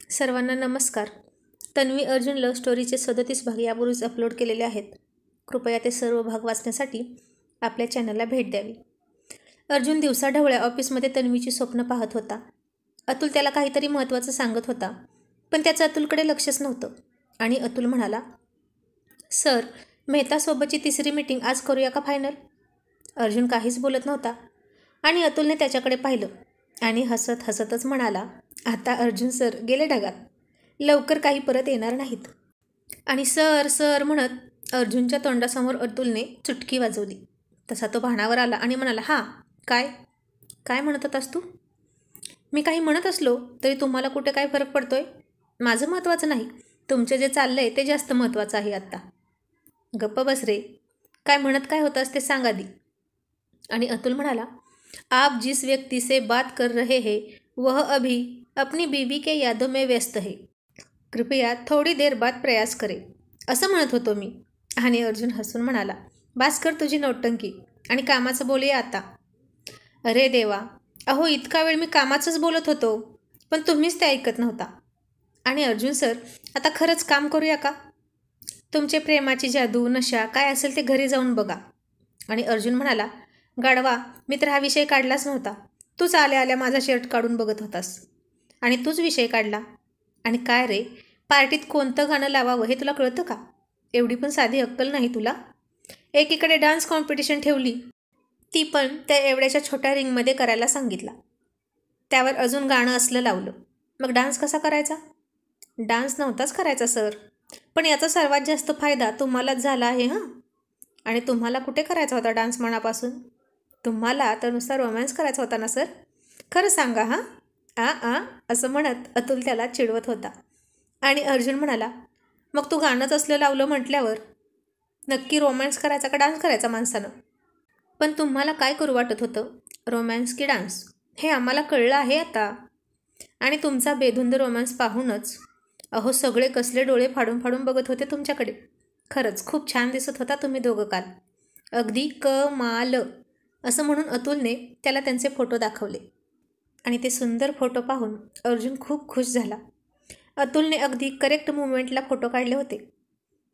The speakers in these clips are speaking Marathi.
सर्वांना नमस्कार. तन्वी अर्जुन लव्ह स्टोरीचे 37 भाग यापूर्वीच अपलोड केलेले आहेत. कृपया ते सर्व भाग वाचण्यासाठी आपल्या चॅनलला भेट द्यावी. अर्जुन दिवसाढवळ्या ऑफिसमध्ये तन्वीची स्वप्न पाहत होता. अतुल त्याला काहीतरी महत्त्वाचं सांगत होता, पण त्याचं अतुलकडे लक्षच नव्हतं. आणि अतुल म्हणाला, सर, मेहतासोबतची तिसरी मीटिंग आज करूया का फायनल? अर्जुन काहीच बोलत नव्हता आणि अतुलने त्याच्याकडे पाहिलं आणि हसत हसतच म्हणाला, आता अर्जुन सर गेले ढगात, लवकर काही परत येणार नाहीत. आणि सर सर म्हणत अर्जुनच्या तोंडासमोर अतुलने चुटकी वाजवली. तसा तो भानावर आला आणि म्हणाला, हां काय काय म्हणत होतास तू? मी काही म्हणत असलो तरी तुम्हाला कुठे काय फरक पडतोय? माझं महत्त्वाचं नाही, तुमचं जे चाललं आहे ते जास्त महत्त्वाचं आहे आत्ता. गप्प बस रे, काय म्हणत काय होतास ते सांग आधी. आणि अतुल म्हणाला, आप जिस व्यक्ति से बात कर रहे हैं वह अभी अपनी बीवी के यादों में व्यस्त है, कृपया थोडी देर बाद प्रयास करे, असं म्हणत होतो मी. आणि अर्जुन हसून म्हणाला, बास कर तुझी नौटंकी आणि कामाचं बोलूया आता. अरे देवा, अहो इतका वेळ मी कामाचंच बोलत होतो, पण तुम्हीच ते ऐकत नव्हता. आणि अर्जुन सर, आता खरंच काम करूया का? तुमचे प्रेमाची जादू नशा काय असेल ते घरी जाऊन बघा. आणि अर्जुन म्हणाला, गाढवा, मी तर हा विषय काढलाच नव्हता. तूच आल्या आल्या माझा शर्ट काढून बघत होतास आणि तूच विषय काढला. आणि काय रे, पार्टीत कोणतं गाणं लावावं हे तुला कळतं का? एवढी पण साधी अक्कल नाही तुला. एकीकडे डान्स कॉम्पिटिशन ठेवली, ती पण त्या एवढ्याच्या छोट्या रिंगमध्ये करायला सांगितला. त्यावर अजून गाणं असलं लावलं, मग डान्स कसा करायचा? डान्स नव्हताच करायचा सर, पण याचा सर्वात जास्त फायदा तुम्हालाच झाला आहे. हां, आणि तुम्हाला कुठे करायचा होता डान्स मनापासून? तुम्हाला तर नुसता रोमॅन्स करायचा होता ना सर? खरं सांगा. हां असं म्हणत अतुल त्याला चिडवत होता. आणि अर्जुन म्हणाला, मग तू गाणंच असलं लावलं म्हटल्यावर नक्की रोमॅन्स करायचा का डान्स करायचा माणसानं? पण तुम्हाला काय करू वाटत होतं, रोमॅन्स की डान्स? हे आम्हाला कळलं आहे आता. आणि तुमचा बेधुंद रोमॅन्स पाहूनच अहो सगळे कसले डोळे फाडून फाडून बघत होते तुमच्याकडे. खरंच खूप छान दिसत होता तुम्ही दोघं काल, अगदी कमाल, असं म्हणून अतुलने त्याला त्यांचे फोटो दाखवले. आणि ते सुंदर फोटो पाहून अर्जुन खूप खुश झाला. अतुलने अगदी करेक्ट मुवमेंटला फोटो काढले होते.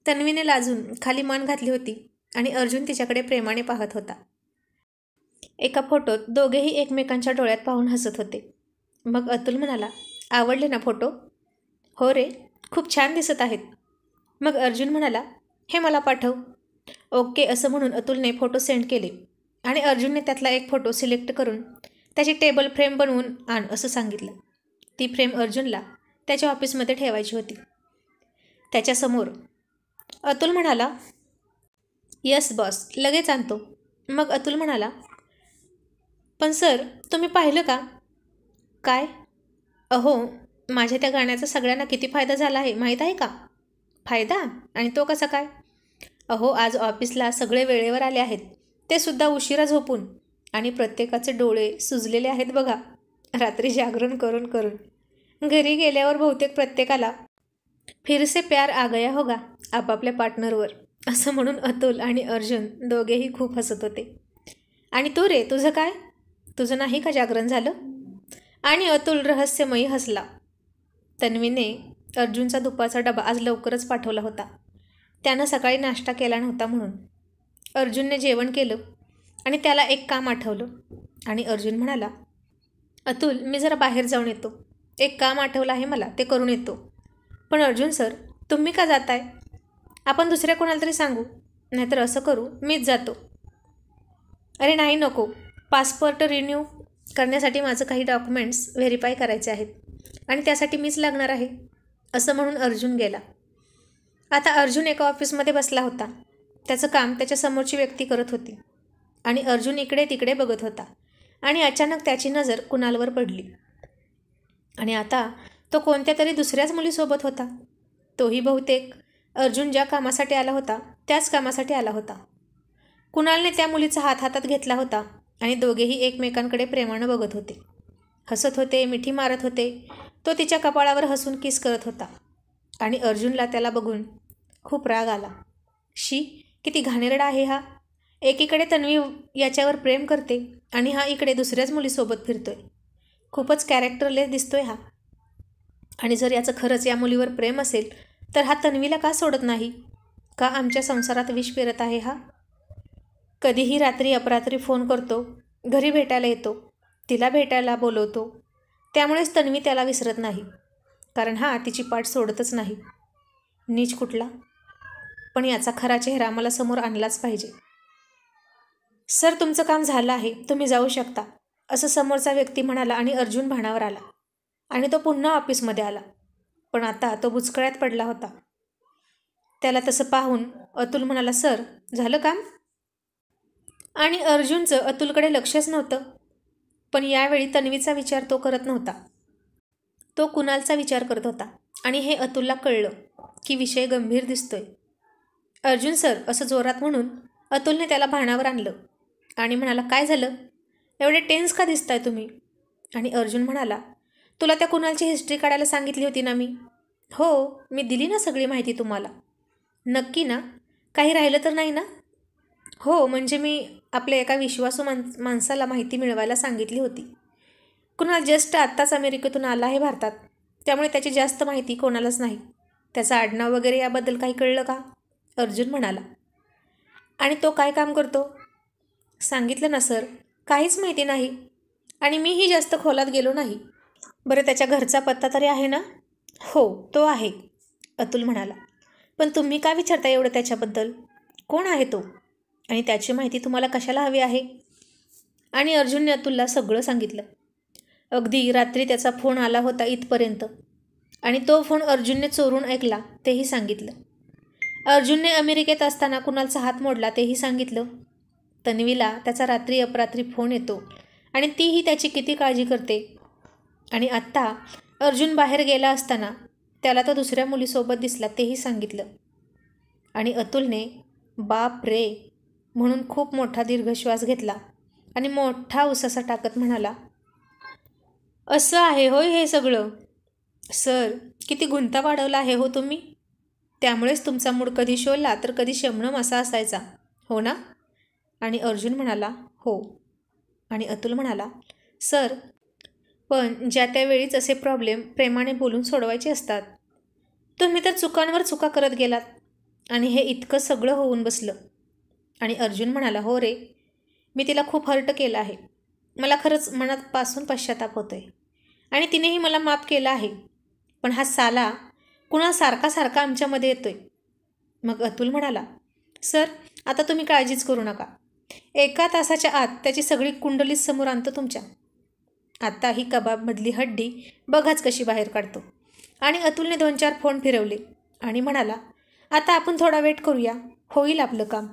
तन्वीने लाजून खाली मान घातली होती आणि अर्जुन तिच्याकडे प्रेमाने पाहत होता. एका फोटोत दोघेही एकमेकांच्या डोळ्यात पाहून हसत होते. मग अतुल म्हणाला, आवडले ना फोटो? हो रे, खूप छान दिसत आहेत. मग अर्जुन म्हणाला, हे मला पाठव. ओके असं म्हणून अतुलने फोटो सेंड केले आणि अर्जुनने त्यातला एक फोटो सिलेक्ट करून त्याची टेबल फ्रेम बनवून आण असं सांगितलं. ती फ्रेम अर्जुनला त्याच्या ऑफिसमध्ये ठेवायची होती. त्याच्यासमोर अतुल म्हणाला, यस बॉस, लगेच आणतो. मग अतुल म्हणाला, पण सर तुम्ही पाहिलं का? काय? अहो माझ्या त्या गाण्याचा सगळ्यांना किती फायदा झाला आहे माहीत आहे का? फायदा? आणि तो कसा काय? अहो आज ऑफिसला सगळे वेळेवर आले आहेत, ते सुद्धा उशिरा झोपून, आणि प्रत्येकाचे डोळे सुजलेले आहेत बघा, रात्री जागरण करून करून. घरी गेल्यावर बहुतेक प्रत्येकाला फिरसे प्यार आ गया होगा आपापल्या पार्टनरवर, असं म्हणून अतुल आणि अर्जुन दोघेही खूप हसत होते. आणि तू रे, तुझं काय? तुझं नाही का जागरण झालं? आणि अतुल रहस्यमयी हसला. तन्वीने अर्जुनचा दुपारचा डबा आज लवकरच पाठवला होता. त्यानं सकाळी नाश्ता केला नव्हता म्हणून. अर्जुनने जेवण केलं आणि त्याला एक काम आठवलं. आणि अर्जुन म्हणाला, अतुल मी जरा बाहेर जाऊन येतो, एक काम आठवलं आहे मला, ते करून येतो. पण अर्जुन सर, तुम्ही का जाताय? आपण दुसऱ्या कोणाला तरी सांगू, नाहीतर असं करू, मीच जातो. अरे नाही नको, पासपोर्ट रिन्यू करण्यासाठी माझं काही डॉक्युमेंट्स व्हेरीफाय करायचे आहेत आणि त्यासाठी मीच लागणार आहे, असं म्हणून अर्जुन गेला. आता अर्जुन एका ऑफिसमध्ये बसला होता. त्याचं काम त्याच्या समोरची व्यक्ती करत होती आणि अर्जुन इकडे तिकडे बघत होता. आणि अचानक त्याची नजर कुणालवर पडली. आणि आता तो कोणत्या तरी दुसऱ्याच मुलीसोबत होता. तोही बहुतेक अर्जुन ज्या कामासाठी आला होता त्याच कामासाठी आला होता. कुणालने त्या मुलीचा हात हातात घेतला होता आणि दोघेही एकमेकांकडे प्रेमानं बघत होते, हसत होते, मिठी मारत होते. तो तिच्या कपाळावर हसून किस करत होता. आणि अर्जुनला त्याला बघून खूप राग आला. शी, किती घाणेरडा आहे हा. एकीकडे तन्वी याच्यावर प्रेम करते आणि हा इकडे दुसऱ्याच मुलीसोबत फिरतोय. खूपच कॅरेक्टरलेस दिसतोय हा. आणि जर याचं खरंच या मुलीवर प्रेम असेल तर हा तन्वीला का सोडत नाही? का आमच्या संसारात विष पेरत आहे हा? कधीही रात्री अपरात्री फोन करतो, घरी भेटायला येतो, तिला भेटायला बोलवतो. त्यामुळेच तन्वी त्याला विसरत नाही, कारण हा तिची पाठ सोडतच नाही. नीच कुठला. पण याचा खरा चेहरा मला समोर आणलाच पाहिजे. सर, तुमचं काम झालं आहे, तुम्ही जाऊ शकता, असं समोरचा व्यक्ती म्हणाला आणि अर्जुन भानावर आला आणि तो पुन्हा ऑफिसमध्ये आला. पण आता तो बुचकळ्यात पडला होता. त्याला तसं पाहून अतुल म्हणाला, सर, झालं काम? आणि अर्जुनचं अतुलकडे लक्षच नव्हतं. पण यावेळी तन्वीचा विचार तो करत नव्हता. तो कुणालचा विचार करत होता आणि हे अतुलला कळलं की विषय गंभीर दिसतोय. अर्जुन सर, असं जोरात म्हणून अतुलने त्याला भानावर आणलं आणि म्हणाला, काय झालं? एवढे टेन्स का दिसताय तुम्ही? आणि अर्जुन म्हणाला, तुला त्या कुणालची हिस्ट्री काढायला सांगितली होती ना मी? हो, मी दिली ना सगळी माहिती तुम्हाला. नक्की ना? काही राहिलं तर नाही ना? हो, म्हणजे मी आपल्या एका विश्वासू माणसाला माहिती मिळवायला सांगितली होती. कुणाल जस्ट आत्ताच अमेरिकेतून आला आहे भारतात, त्यामुळे त्याची जास्त माहिती कोणालाच नाही. त्याचं आडनाव वगैरे याबद्दल काही कळलं का? अर्जुन म्हणाला. आणि तो काय काम करतो? सांगितलं ना सर, काहीच माहिती नाही. आणि मीही जास्त खोलात गेलो नाही. बरं, त्याच्या घरचा पत्ता तरी आहे ना? हो, तो आहे, अतुल म्हणाला. पण तुम्ही का विचारता एवढं त्याच्याबद्दल? कोण आहे तो? आणि त्याची माहिती तुम्हाला कशाला हवी आहे? आणि अर्जुनने अतुलला सगळं सांगितलं. अगदी रात्री त्याचा फोन आला होता इथपर्यंत, आणि तो फोन अर्जुनने चोरून ऐकला तेही सांगितलं. अर्जुनने अमेरिकेत असताना कुणालचा हात मोडला तेही सांगितलं. तन्वीला त्याचा रात्री अपरात्री फोन येतो आणि तीही त्याची किती काळजी करते. आणि आत्ता अर्जुन बाहेर गेला असताना त्याला तो दुसऱ्या मुलीसोबत दिसला तेही सांगितलं. आणि अतुलने बाप रे म्हणून खूप मोठा दीर्घश्वास घेतला आणि मोठा उसासा टाकत म्हणाला, असं आहे होय हे सगळं? सर, किती गुंता वाढवला आहे हो तुम्ही. त्यामुळेच तुमचा मूड कधी शोधला तर कधी शमनम असा असायचा, हो ना? आणि अर्जुन म्हणाला, हो. आणि अतुल म्हणाला, सर, पण ज्या त्यावेळीच असे प्रॉब्लेम प्रेमाने बोलून सोडवायचे असतात. तुम्ही तर चुकांवर चुका करत गेलात आणि हे इतकं सगळं होऊन बसलं. आणि अर्जुन म्हणाला, हो रे, मी तिला खूप हर्ट केलं आहे. मला खरंच मनापासून पश्चाताप होतोय आणि तिनेही मला माफ केलं आहे. पण हा साला कुणा सारखा सारखा आमच्यामध्ये येतोय. मग अतुल म्हणाला, सर, आता तुम्ही काळजीच करू नका. 1 तासाच्या आत त्याची सगळी कुंडलीच समोर आणतो तुमच्या. आता ही कबाबमधली हड्डी बघाच कशी बाहेर काढतो. आणि अतुलने 2-4 फोन फिरवले आणि म्हणाला, आता आपण थोडा वेट करूया, होईल आपलं काम.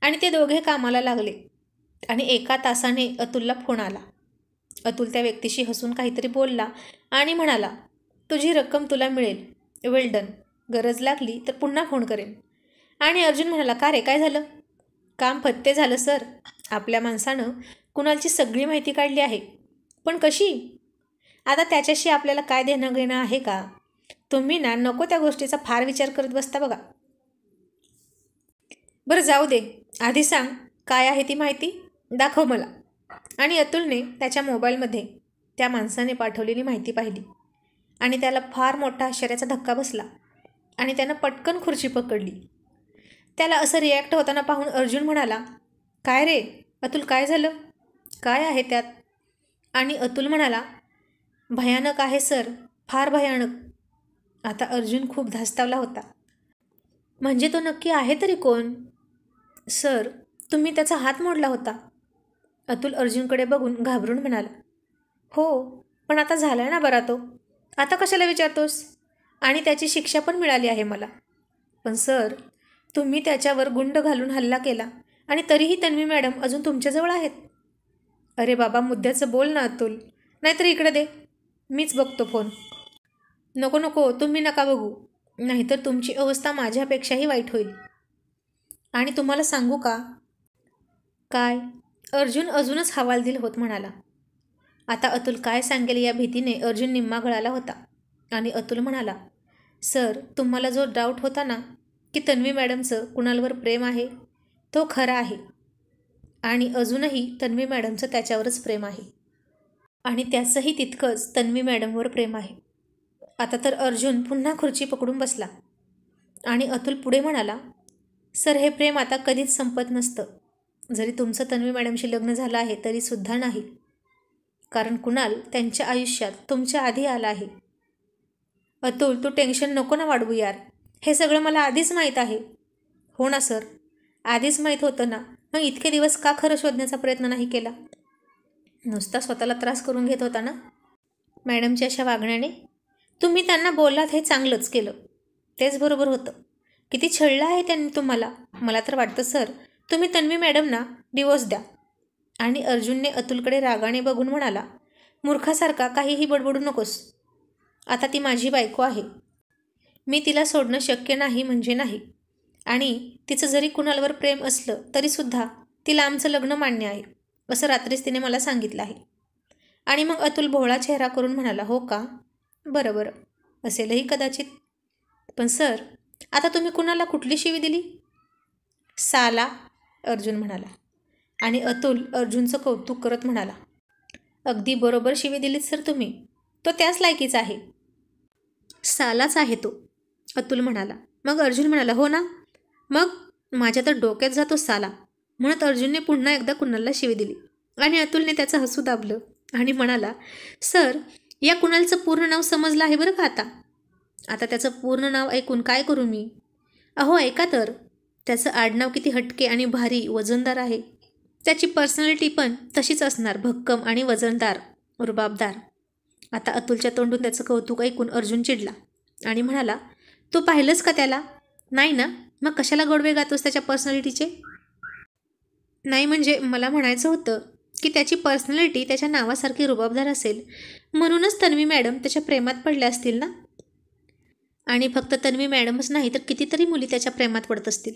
आणि ते दोघे कामाला लागले. आणि 1 तासाने अतुलला फोन आला. अतुल त्या व्यक्तीशी हसून काहीतरी बोलला आणि म्हणाला, तुझी रक्कम तुला मिळेल, वेल डन. गरज लागली तर पुन्हा फोन करेन. आणि अर्जुन म्हणाला, का रे, काय झालं? काम फत्ते झालं सर. आपल्या माणसानं कुणालची सगळी माहिती काढली आहे. पण कशी? आता त्याच्याशी आपल्याला काय देणं घेणं आहे का? तुम्ही ना नको त्या गोष्टीचा फार विचार करत बसता बघा. बरं, जाऊ दे, आधी सांग काय आहे ती माहिती, दाखव मला. आणि अतुलने त्याच्या मोबाईलमध्ये त्या माणसाने पाठवलेली माहिती पाहिली आणि त्याला फार मोठा आश्चर्याचा धक्का बसला आणि त्यानं पटकन खुर्ची पकडली. त्याला असं रिॲक्ट होताना पाहून अर्जुन म्हणाला, काय रे अतुल, काय झालं? काय आहे त्यात? आणि अतुल म्हणाला, भयानक आहे सर, फार भयानक. आता अर्जुन खूप धास्तावला होता. म्हणजे तो नक्की आहे तरी कोण? सर, तुम्ही त्याचा हात मोडला होता. अतुल अर्जुनकडे बघून घाबरून म्हणाला, हो, पण आता झाला ना बरा तो. आता कशाला विचारतोस? आणि त्याची शिक्षा पण मिळाली आहे मला. पण सर, तुम्ही त्याच्यावर गुंड घालून हल्ला केला आणि तरीही तन्वी मॅडम अजून तुमच्याजवळ आहेत. अरे बाबा, मुद्द्याचं बोल ना अतुल, नाहीतर इकडे दे, मीच बघतो फोन. नको नको, तुम्ही नका बघू, नाहीतर तुमची अवस्था माझ्यापेक्षाही वाईट होईल. आणि तुम्हाला सांगू का? काय? अर्जुन अजूनच हवालदिल होत म्हणाला. आता अतुल काय सांगेल या भीतीने अर्जुन निम्मा गळाला होता. आणि अतुल म्हणाला, सर, तुम्हाला जो डाऊट होता ना की तन्वी मॅडमचं कुणालवर प्रेम आहे, तो खरा आहे. आणि अजूनही तन्वी मॅडमचं त्याच्यावरच प्रेम आहे. आणि त्याचंही तितकंच तन्वी मॅडमवर प्रेम आहे. आता तर अर्जुन पुन्हा खुर्ची पकडून बसला आणि अतुल पुढे म्हणाला, सर हे प्रेम आता कधीच संपत नसतं. जरी तुमचं तन्वी मॅडमशी लग्न झालं आहे तरीसुद्धा नाही. कारण कुणाल त्यांच्या आयुष्यात तुमच्या आधी आला आहे. अतुल, तू टेन्शन नको ना वाढवू यार. हे सगळं मला आधीच माहीत आहे. हो ना सर, आधीच माहीत होतं ना, मग इतके दिवस का खरं शोधण्याचा प्रयत्न नाही केला? नुसता स्वतःला त्रास करून घेत होता ना मॅडमच्या अशा वागण्याने. तुम्ही त्यांना बोललात हे चांगलंच केलं, तेच बरोबर होतं. किती छळलं आहे त्यांनी तुम्हाला. मला तर वाटतं सर तुम्ही तन्वी मॅडमना डिवोर्स द्या. आणि अर्जुनने अतुलकडे रागाने बघून म्हणाला, मूर्खासारखा काहीही बडबडू नकोस. आता ती माझी बायको आहे. मी तिला सोडणं शक्य नाही म्हणजे नाही. आणि तिचं जरी कुणालवर प्रेम असलं तरीसुद्धा तिला आमचं लग्न मान्य आहे असं रात्रीच तिने मला सांगितलं आहे. आणि मग अतुल भोळा चेहरा करून म्हणाला, हो का, बरं बरं, असेलही कदाचित. पण सर आता तुम्ही कुणाला कुठली शिवी दिली? साला, अर्जुन म्हणाला. आणि अतुल अर्जुनचं कौतुक करत म्हणाला, अगदी बरोबर शिवी दिलीत सर तुम्ही. तो त्याच लायकीचा आहे. सालाच आहे तो, अतुल म्हणाला. मग अर्जुन म्हणाला, हो ना, मग माझ्या तर डोक्यात जातो साला. म्हणत अर्जुनने पुन्हा एकदा कुणालला शिवी दिली. आणि अतुलने त्याचं हसू दाबलं आणि म्हणाला, सर या कुणालचं पूर्ण नाव समजलं आहे बरं का आता. आता त्याचं पूर्ण नाव ऐकून काय करू मी? अहो ऐका तर, त्याचं आडनाव किती हटके आणि भारी वजनदार आहे. त्याची पर्सनॅलिटी पण तशीच असणार, भक्कम आणि वजनदार, रुबाबदार. आता अतुलच्या तोंडून त्याचं कौतुक ऐकून अर्जुन चिडला आणि म्हणाला, तू पाहिलंस का त्याला? नाही ना, मग कशाला गोडवे गातोस त्याच्या पर्सनॅलिटीचे? नाही म्हणजे मला म्हणायचं होतं की त्याची पर्सनॅलिटी त्याच्या नावासारखी रुबाबदार असेल म्हणूनच तन्वी मॅडम त्याच्या प्रेमात पडल्या असतील ना. आणि फक्त तन्वी मॅडमच नाही तर कितीतरी मुली त्याच्या प्रेमात पडत असतील.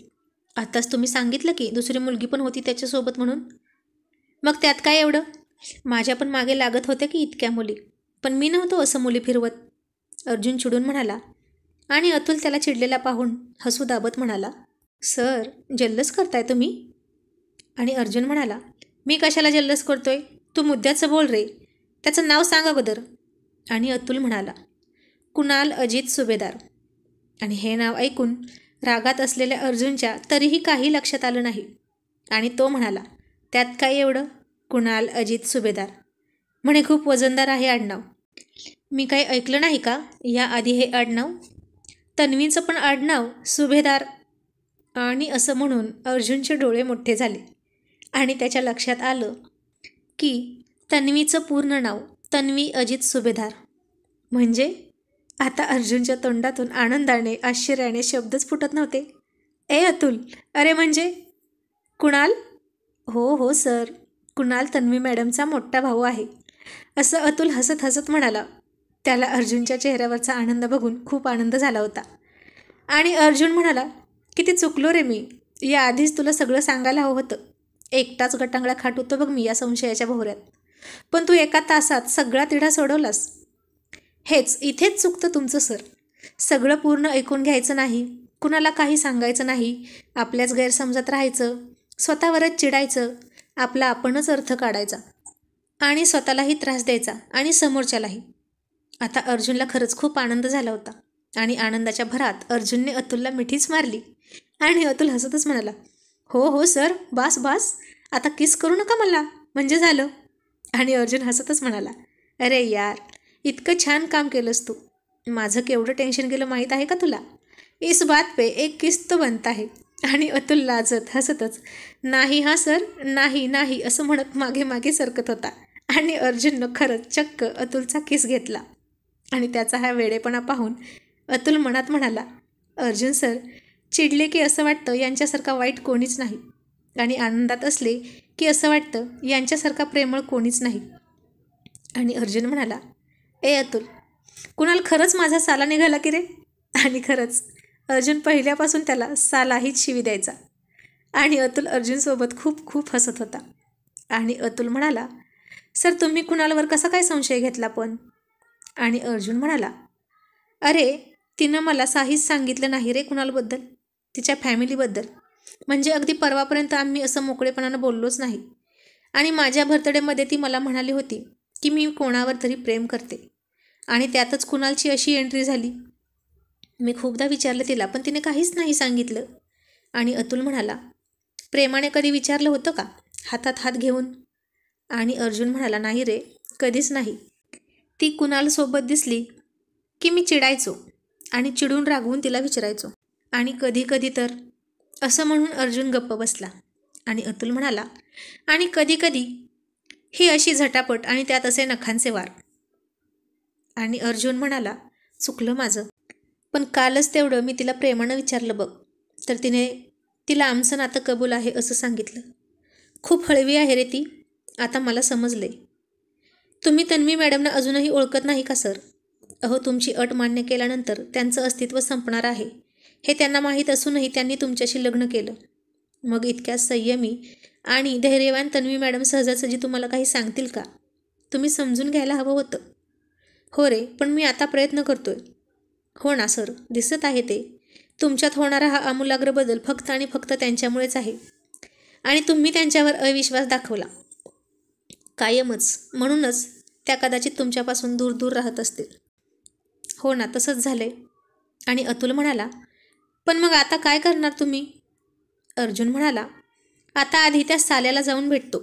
आताच तुम्ही सांगितलं की दुसरी मुलगी पण होती त्याच्यासोबत म्हणून. मग त्यात काय एवढं? माझ्या पण मागे लागत होत्या की इतक्या मुली, पण मी नव्हतो असं मुली फिरवत, अर्जुन चिडून म्हणाला. आणि अतुल त्याला चिडलेला पाहून हसू दाबत म्हणाला, सर जल्लस करताय तुम्ही? आणि अर्जुन म्हणाला, मी कशाला जल्लस करतोय? तू मुद्द्याचं बोल रे, त्याचं नाव सांग अगोदर. आणि अतुल म्हणाला, कुणाल अजित सुभेदार. आणि हे नाव ऐकून रागात असलेल्या अर्जुनच्या तरीही काही लक्षात आलं नाही. आणि तो म्हणाला, त्यात काय एवढं? कुणाल अजित सुभेदार म्हणे खूप वजनदार आहे आडनाव. मी काही ऐकलं नाही का याआधी हे आडनाव? तन्वीचं पण आडनाव सुभेदार. आणि असं म्हणून अर्जुनचे डोळे मोठे झाले आणि त्याच्या लक्षात आलं की तन्वीचं पूर्ण नाव तन्वी अजित सुभेदार. म्हणजे आता अर्जुनच्या तोंडातून आनंदाने आश्चर्याने शब्दच फुटत नव्हते. ए अतुल, अरे म्हणजे कुणाल? हो हो सर, कुणाल तन्वी मॅडमचा मोठा भाऊ आहे, असं अतुल हसत हसत म्हणाला. त्याला अर्जुनच्या चेहऱ्यावरचा आनंद बघून खूप आनंद झाला होता. आणि अर्जुन म्हणाला, किती चुकलो रे मी, याआधीच तुला सगळं सांगायला हवं होतं. एकटाच गटांगळा खाट होतो बघ मी या संशयाच्या भोवऱ्यात, पण तू एका तासात सगळा तिढा सोडवलास. इथेच चुकतं तुमचं सर. सगळं पूर्ण ऐकून घ्यायचं नाही, कुणाला काही सांगायचं नाही, आपल्याच गैरसमजात राहायचं, स्वतःवरच चिडायचं, आपला आपणच अर्थ काढायचा आणि स्वतःलाही त्रास द्यायचा आणि समोरच्यालाही. आता अर्जुनला खरंच खूप आनंद झाला होता आणि आनंदाच्या भरात अर्जुनने अतुलला मिठीच मारली. आणि अतुल हसतच म्हणाला, हो हो सर, बास बास, आता किस करू नका मला, म्हणजे झालं. आणि अर्जुन हसतच म्हणाला, अरे यार, इतकं छान काम केलंस तू. माझं केवढं टेन्शन गेलं माहीत आहे का तुला? इस बात पे एक किस तो बनता है. आणि अतुल लाजत हसतच, नाही हा सर, नाही नाही असं म्हणत मागे मागे सरकत होता. आणि अर्जुननं खरंच चक्क अतुलचा किस घेतला. आणि त्याचा हा वेडेपणा पाहून अतुल मनात म्हणाला, अर्जुन सर चिडले की असं वाटतं यांच्यासारखा वाईट कोणीच नाही, आणि आनंदात असले की असं वाटतं यांच्यासारखा प्रेमळ कोणीच नाही. आणि अर्जुन म्हणाला, ए अतुल, कुणाल खरंच माझा साला निघाला की रे? आणि खरंच अर्जुन पहिल्यापासून त्याला सालाहीच शिवी द्यायचा. आणि अतुल अर्जुनसोबत खूप खूप हसत होता. आणि अतुल म्हणाला, सर तुम्ही कुणालवर कसा काय संशय घेतला पण? आणि अर्जुन म्हणाला, अरे तिनं मला काहीच सांगितलं नाही रे कुणालबद्दल, तिच्या फॅमिलीबद्दल. म्हणजे अगदी परवापर्यंत आम्ही असं मोकळेपणानं बोललोच नाही. आणि माझ्या बर्थडेमध्ये ती मला म्हणाली होती की मी कोणावर तरी प्रेम करते. आणि त्यातच कुणालची अशी एंट्री झाली. मी खूपदा विचारलं तिला, पण तिने काहीच नाही सांगितलं. आणि अतुल म्हणाला, प्रेमाने कधी विचारलं होतं का, हातात हात घेऊन? आणि अर्जुन म्हणाला, नाही रे, कधीच नाही. ती कुणालसोबत दिसली की मी चिडायचो आणि चिडून रागवून तिला विचारायचो, आणि कधी कधी तर. असं म्हणून अर्जुन गप्प बसला. आणि अतुल म्हणाला, आणि कधी कधी ही अशी झटापट आणि त्यात असे नखांचे वार. आणि अर्जुन म्हणाला, चुकलं माझं, पण कालच तेवढं मी तिला प्रेमानं विचारलं बघ, तर तिला आमचं नातं कबूल आहे असं सांगितलं. खूप हळवी आहे रे ती, आता मला समजले. तुम्ही तन्वी मॅडमना अजूनही ओळखत नाही का सर? अहो, तुमची अट मान्य केल्यानंतर त्यांचं अस्तित्व संपणार आहे हे त्यांना माहीत असूनही त्यांनी तुमच्याशी लग्न केलं. मग इतक्या संयमी आणि धैर्यवान तन्वी मॅडम सहजासहजी तुम्हाला काही सांगतील का? तुम्ही समजून घ्यायला हवं होतं. हो रे, पण मी आता प्रयत्न करतोय. हो ना सर, दिसत आहे ते. तुमच्यात होणारा हा आमूलाग्र बदल फक्त आणि फक्त त्यांच्यामुळेच आहे. आणि तुम्ही त्यांच्यावर अविश्वास दाखवला कायमच, म्हणूनच त्या कदाचित तुमच्यापासून दूर दूर राहत असतील. हो ना, तसंच झालंय. आणि अतुल म्हणाला, पण मग आता काय करणार तुम्ही? अर्जुन म्हणाला, आता आधी त्या साल्याला जाऊन भेटतो,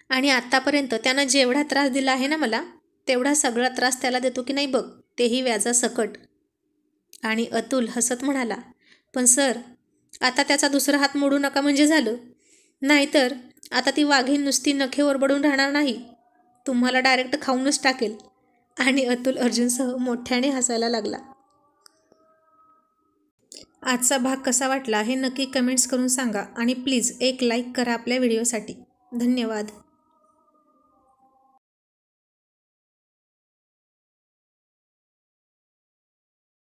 आणि आत्तापर्यंत त्यानं जेवढा त्रास दिला आहे ना मला, तेवढा सगळा त्रास त्याला देतो की नाही बघ, तेही व्याजासकट. आणि अतुल हसत म्हणाला, पण सर, आता त्याचा दुसरा हात मोडू नका म्हणजे झालं. नाहीतर आता ती वाघीण नुसती नखे ओरबडून राहणार नाही, तुम्हाला डायरेक्ट खाऊनच टाकेल. आणि अतुल अर्जुनसह मोठ्याने हसायला लागला. आजचा भाग कसा वाटला हे नक्की कमेंट्स करून सांगा, आणि प्लीज एक लाईक करा आपल्या व्हिडिओसाठी. धन्यवाद.